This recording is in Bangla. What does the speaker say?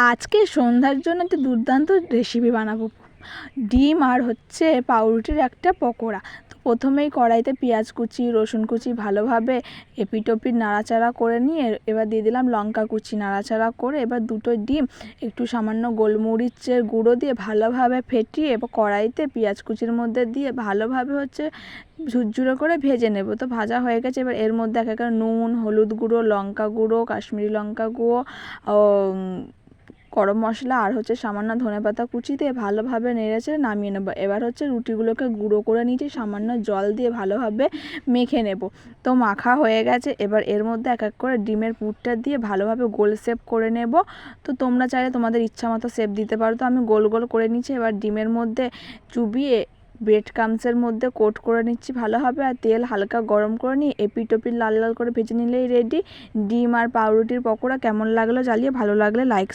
আজকে সন্ধ্যার জন্য একটা দুর্দান্ত রেসিপি বানাবো। ডিম আর হচ্ছে পাউরুটির একটা পকোড়া। তো প্রথমেই কড়াইতে পেঁয়াজ কুচি, রসুন কুচি ভালোভাবে এপিটোপিট নাড়াচাড়া করে নিয়ে এবার দিয়ে দিলাম লঙ্কা কুচি, নাড়াচাড়া করে এবার দুটো ডিম একটু সামান্য গোলমরিচের গুঁড়ো দিয়ে ভালোভাবে ফেটিয়ে এবার কড়াইতে পেঁয়াজ কুচির মধ্যে দিয়ে ভালোভাবে হচ্ছে ঝুরঝুরে করে ভেজে নেব। তো ভাজা হয়ে গেছে, এবার এর মধ্যে এক একটা নুন, হলুদ গুঁড়ো, লঙ্কা গুঁড়ো, কাশ্মীরি লঙ্কা গুঁড়ো, গরম মশলা আর হচ্ছে সামান্য ধনেপাতা কুচি দিয়ে ভালোভাবে নেড়েচেড়ে নামিয়ে নেব। এবার হচ্ছে রুটিগুলোকে গুঁড়ো করে নিয়েছি, সামান্য জল দিয়ে ভালোভাবে মেখে নেব। তো মাখা হয়ে গেছে, এবার এর মধ্যে এক এক করে ডিমের পুরটা দিয়ে ভালোভাবে গোল শেপ করে নেব। তো তোমরা চাইলে তোমাদের ইচ্ছা মতো শেপ দিতে পারো। তো আমি গোল গোল করে নিচ্ছি। এবার ডিমের মধ্যে চুবিয়ে ব্রেড ক্রাম্বসের মধ্যে কোট করে নিচ্ছি ভালোভাবে, আর তেল হালকা গরম করে নিয়ে এপিটোপিট লাল লাল করে ভেজে নিলেই রেডি ডিম আর পাউরুটির পকোড়া। কেমন লাগলো জানিয়ে, ভালো লাগলে লাইক